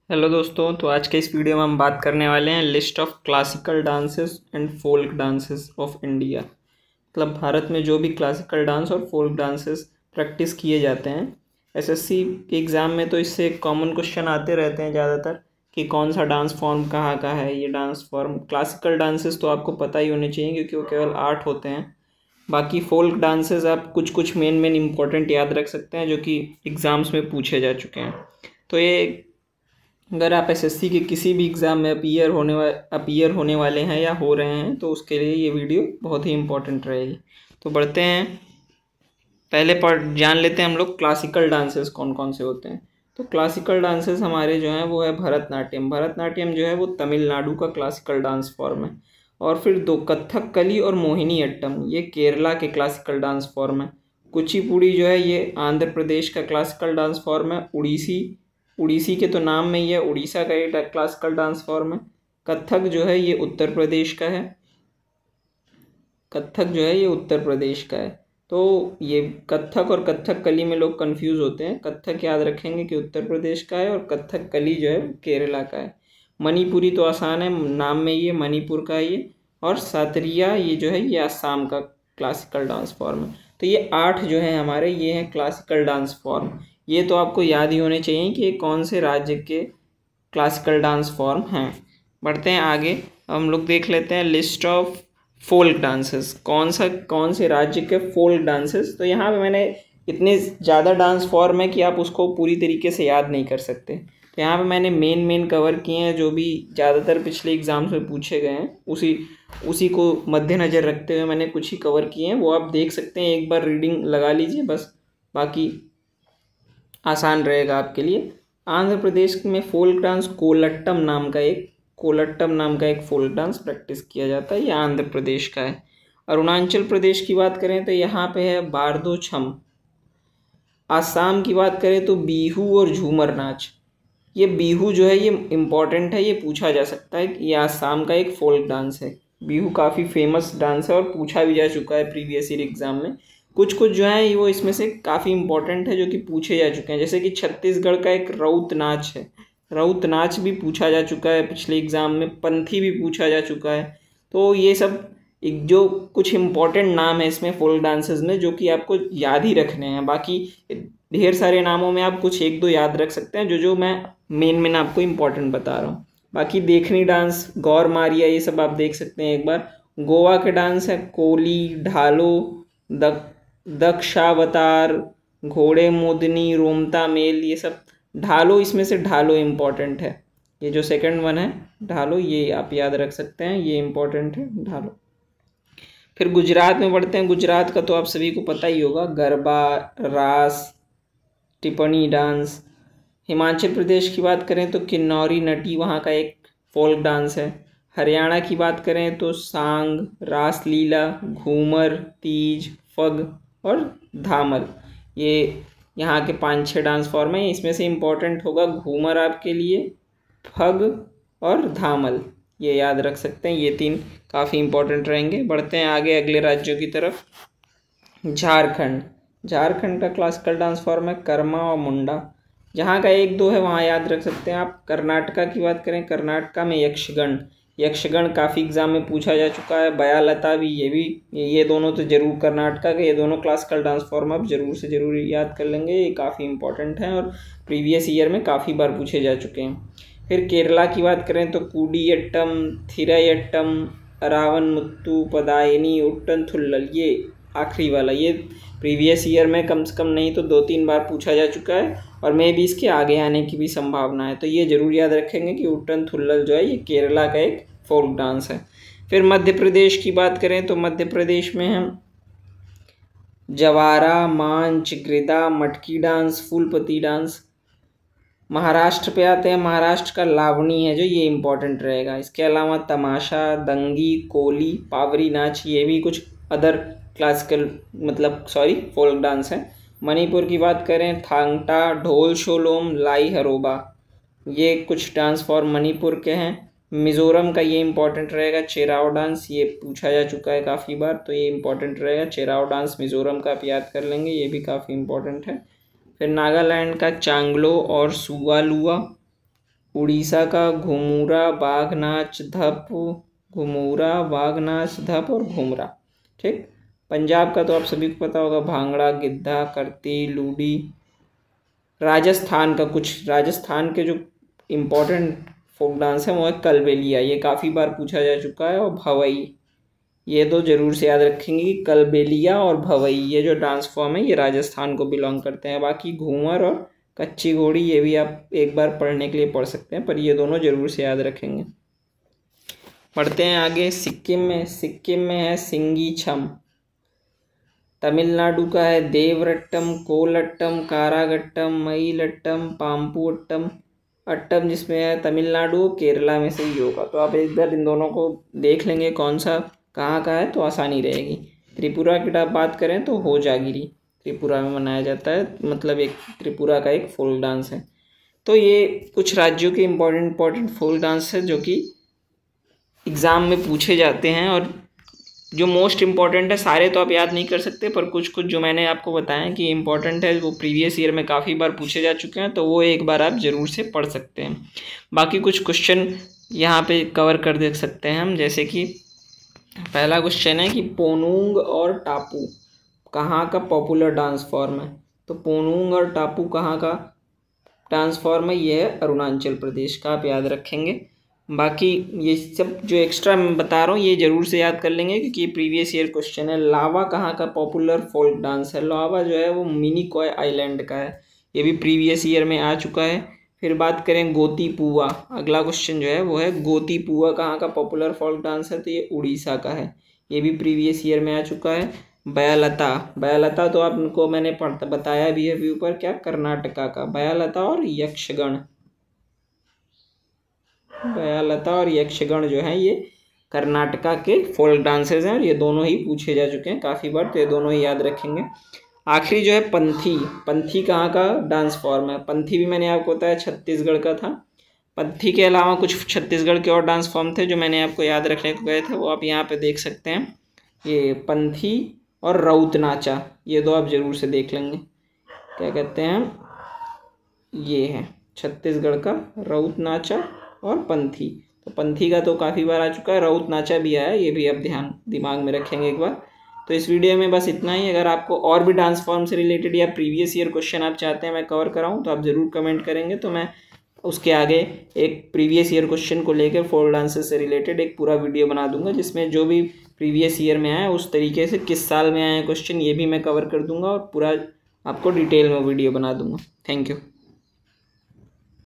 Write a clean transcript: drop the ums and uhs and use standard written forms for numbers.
Hello दोस्तों, तो आज के इस वीडियो में हम बात करने वाले हैं list of classical dances and folk dances of India. मतलब भारत में जो भी क्लासिकल डांस और फोल्क डांसेस प्रैक्टिस किए जाते हैं। एसएससी के एग्ज़ाम में तो इससे कॉमन क्वेश्चन आते रहते हैं ज़्यादातर कि कौन सा डांस फॉर्म कहाँ का है। ये डांस फॉर्म क्लासिकल डांसेस तो आपको पता ही होने चाहिए क्योंकि वो केवल 8 होते हैं। बाकी फोल्क डांसेस आप कुछ कुछ मेन इंपॉर्टेंट याद रख सकते हैं जो कि एग्ज़ाम्स में पूछे जा चुके हैं। तो ये अगर आप एसएससी के किसी भी एग्ज़ाम में अपीयर होने वाले हैं या हो रहे हैं तो उसके लिए ये वीडियो बहुत ही इम्पोर्टेंट रहेगी। तो बढ़ते हैं, पहले पार्ट जान लेते हैं हम लोग क्लासिकल डांसेस कौन कौन से होते हैं। तो क्लासिकल डांसेस हमारे जो हैं वो है भरतनाट्यम। भरतनाट्यम जो है वो तमिलनाडु का क्लासिकल डांस फॉर्म है। और फिर दो कथकली और मोहिनी अट्टम, ये केरला के क्लासिकल डांस फॉर्म है। कुचिपुड़ी जो है ये आंध्र प्रदेश का क्लासिकल डांस फॉर्म है। उड़ीसी के तो नाम में ही है, उड़ीसा का एक क्लासिकल डांस फॉर्म है। कथक जो है ये उत्तर प्रदेश का है। कथक जो है ये उत्तर प्रदेश का है। तो ये कथक और कथकली में लोग कंफ्यूज होते हैं। कथक याद रखेंगे कि उत्तर प्रदेश का है और कथकली जो है केरला का है। मणिपुरी तो आसान है, नाम में ये मणिपुर का है ये। और सातरिया ये जो है ये आसाम का क्लासिकल डांस फॉर्म है। तो ये 8 जो है हमारे, ये हैं क्लासिकल डांस फॉर्म। ये तो आपको याद ही होने चाहिए कि ये कौन से राज्य के क्लासिकल डांस फॉर्म हैं। बढ़ते हैं आगे, हम लोग देख लेते हैं लिस्ट ऑफ फोल्क डांसेस। कौन से राज्य के फोल्क डांसेस। तो यहाँ पे मैंने इतने ज़्यादा डांस फॉर्म है कि आप उसको पूरी तरीके से याद नहीं कर सकते। तो यहाँ पे मैंने मेन कवर किए हैं जो भी ज़्यादातर पिछले एग्जाम्स में पूछे गए हैं, उसी को मद्देनज़र रखते हुए मैंने कुछ ही कवर किए हैं। वो आप देख सकते हैं, एक बार रीडिंग लगा लीजिए बस, बाकी आसान रहेगा आपके लिए। आंध्र प्रदेश में फोल्क डांस कोलट्टम नाम का एक फोल्क डांस प्रैक्टिस किया जाता है। ये आंध्र प्रदेश का है। अरुणाचल प्रदेश की बात करें तो यहाँ पे है बारदो छम। आसाम की बात करें तो बीहू और झूमर नाच। ये बीहू जो है ये इम्पॉर्टेंट है, ये पूछा जा सकता है कि ये आसाम का एक फोल्क डांस है। बीहू काफ़ी फेमस डांस है और पूछा भी जा चुका है प्रीवियस ईयर एग्जाम में। कुछ कुछ जो है वो इसमें से काफ़ी इम्पोर्टेंट है जो कि पूछे जा चुके हैं। जैसे कि छत्तीसगढ़ का एक रउत नाच है, रउत नाच भी पूछा जा चुका है पिछले एग्ज़ाम में। पंथी भी पूछा जा चुका है। तो ये सब एक जो कुछ इम्पोर्टेंट नाम है इसमें फोल्क डांसेस में जो कि आपको याद ही रखने हैं। बाकी ढेर सारे नामों में आप कुछ एक दो याद रख सकते हैं जो मैं मेन आपको इम्पोर्टेंट बता रहा हूँ। बाकी देखनी डांस, गौर मारिया, ये सब आप देख सकते हैं एक बार। गोवा के डांस है कोली, ढालो, दक्षावतार, घोड़े मोदनी, रोमता मेल, ये सब। ढालो, इसमें से ढालो इम्पोर्टेंट है। ये जो सेकंड वन है ढालो, ये आप याद रख सकते हैं, ये इम्पोर्टेंट है ढालो। फिर गुजरात में बढ़ते हैं। गुजरात का तो आप सभी को पता ही होगा, गरबा, रास, टिप्पणी डांस। हिमाचल प्रदेश की बात करें तो किन्नौरी नटी वहाँ का एक फोल्क डांस है। हरियाणा की बात करें तो सांग, रास लीला, घूमर, तीज, फग और धामल। ये यहाँ के 5-6 डांस फॉर्म है। इसमें से इम्पोर्टेंट होगा घूमर आपके लिए, फग और धामल, ये याद रख सकते हैं। ये 3 काफ़ी इम्पोर्टेंट रहेंगे। बढ़ते हैं आगे अगले राज्यों की तरफ। झारखंड का क्लासिकल डांस फॉर्म है कर्मा और मुंडा। जहाँ का 1-2 है वहाँ याद रख सकते हैं आप। कर्नाटका की बात करें, कर्नाटका में यक्षगण काफ़ी एग्जाम में पूछा जा चुका है। बयालता भी, ये दोनों तो जरूर कर्नाटका के, ये दोनों क्लासिकल डांस फॉर्म आप जरूर से जरूर याद कर लेंगे। ये काफ़ी इंपॉर्टेंट हैं और प्रीवियस ईयर में काफ़ी बार पूछे जा चुके हैं। फिर केरला की बात करें तो कूडियट्टम, थिरयट्टम, अरावन मुत्तु, पदायनी, उट्टन थुल्लल, ये आखिरी वाला, ये प्रीवियस ईयर में कम से कम नहीं तो 2-3 बार पूछा जा चुका है और मे भी इसके आगे आने की भी संभावना है। तो ये जरूर याद रखेंगे कि उट्टन थुल्लल जो है ये केरला का एक फोल्क डांस है। फिर मध्य प्रदेश की बात करें तो मध्य प्रदेश में हम जवारा, मांच, गिरदा, मटकी डांस, फूलपति डांस। महाराष्ट्र पे आते हैं। महाराष्ट्र का लावणी है जो ये इम्पोर्टेंट रहेगा। इसके अलावा तमाशा, दंगी, कोली, पावरी नाच, ये भी कुछ अदर क्लासिकल फोल्क डांस है। मणिपुर की बात करें, थांगटा, ढोल शोलोम, लाई हरोबा, ये कुछ डांस फॉर्म मणिपुर के हैं। मिज़ोरम का ये इम्पोर्टेंट रहेगा चेराओ डांस, ये पूछा जा चुका है काफ़ी बार, तो ये इम्पोर्टेंट रहेगा चेराओ डांस मिज़ोरम का, आप याद कर लेंगे, ये भी काफ़ी इम्पोर्टेंट है। फिर नागालैंड का चांगलो और सुवालुआ, उड़ीसा का घुमुरा, बाघ नाच, धप, घुमुरा, बाघ नाच, धप और घुमरा। ठीक। पंजाब का तो आप सभी को पता होगा, भांगड़ा, गिद्धा, करती, लूडी। राजस्थान का, कुछ राजस्थान के जो इम्पोर्टेंट फोक डांस है वो है कलबेलिया, ये काफ़ी बार पूछा जा चुका है, और भवई। ये दो जरूर से याद रखेंगे कि कलबेलिया और भवई ये जो डांस फॉर्म है ये राजस्थान को बिलोंग करते हैं। बाकी घूमर और कच्ची घोड़ी ये भी आप एक बार पढ़ने के लिए पढ़ सकते हैं, पर ये दोनों जरूर से याद रखेंगे। पढ़ते हैं आगे। सिक्किम में है सिंगी छम। तमिलनाडु का है देवरट्टम, कोलट्टम, कारागट्टम, मयिलट्टम, पाम्पुअट्टम। अट्टम जिसमें है तमिलनाडु, केरला में से ही होगा। तो आप एक बार इन दोनों को देख लेंगे कौन सा कहाँ का है तो आसानी रहेगी। त्रिपुरा की बात करें तो हो जागिरी त्रिपुरा में मनाया जाता है, मतलब एक त्रिपुरा का एक फोक डांस है। तो ये कुछ राज्यों के इम्पोर्टेंट फोक डांस है जो कि एग्ज़ाम में पूछे जाते हैं, और जो मोस्ट इम्पॉर्टेंट है, सारे तो आप याद नहीं कर सकते, पर कुछ कुछ जो मैंने आपको बताया कि इम्पॉर्टेंट है वो प्रीवियस ईयर में काफ़ी बार पूछे जा चुके हैं, तो वो एक बार आप ज़रूर से पढ़ सकते हैं। बाकी कुछ क्वेश्चन यहाँ पे कवर कर दे सकते हैं हम, जैसे कि पहला क्वेश्चन है कि पोनुंग और टापू कहाँ का पॉपुलर डांस फॉर्म है। तो पोनुंग और टापू कहाँ का डांस फॉर्म है, ये है अरुणाचल प्रदेश का, आप याद रखेंगे। बाकी ये सब जो एक्स्ट्रा मैं बता रहा हूँ ये जरूर से याद कर लेंगे क्योंकि ये प्रीवियस ईयर क्वेश्चन है। लावा कहाँ का पॉपुलर फोक डांस है। लावा जो है वो मिनिकॉय आइलैंड का है, ये भी प्रीवियस ईयर में आ चुका है। फिर बात करें गोती पुआ, अगला क्वेश्चन जो है वो है गोती पुआ कहाँ का पॉपुलर फोक डांस है, तो ये उड़ीसा का है, ये भी प्रीवियस ईयर में आ चुका है। बयालता तो आपको मैंने बताया भी है व्यू पर, क्या कर्नाटका का। बयालता और यक्षगण जो है ये कर्नाटका के फोक डांसेस हैं, और ये दोनों ही पूछे जा चुके हैं काफ़ी बार, तो ये दोनों ही याद रखेंगे। आखिरी जो है पंथी कहाँ का डांस फॉर्म है। पंथी भी मैंने आपको बताया छत्तीसगढ़ का था। पंथी के अलावा कुछ छत्तीसगढ़ के और डांस फॉर्म थे जो मैंने आपको याद रखने को गए थे, वो आप यहाँ पे देख सकते हैं। ये पंथी और रउत नाचा, ये दो आप जरूर से देख लेंगे। क्या कहते हैं, ये है छत्तीसगढ़ का रउत नाचा और पंथी। तो पंथी का तो काफ़ी बार आ चुका है, रउत नाचा भी आया, ये भी आप दिमाग में रखेंगे एक बार। तो इस वीडियो में बस इतना ही। अगर आपको और भी डांस फॉर्म से रिलेटेड या प्रीवियस ईयर क्वेश्चन आप चाहते हैं मैं कवर कराऊं तो आप ज़रूर कमेंट करेंगे, तो मैं उसके आगे एक प्रीवियस ईयर क्वेश्चन को लेकर फोक डांसेस से रिलेटेड एक पूरा वीडियो बना दूंगा, जिसमें जो भी प्रीवियस ईयर में आया उस तरीके से किस साल में आए क्वेश्चन ये भी मैं कवर कर दूंगा और पूरा आपको डिटेल में वीडियो बना दूंगा। Thank you.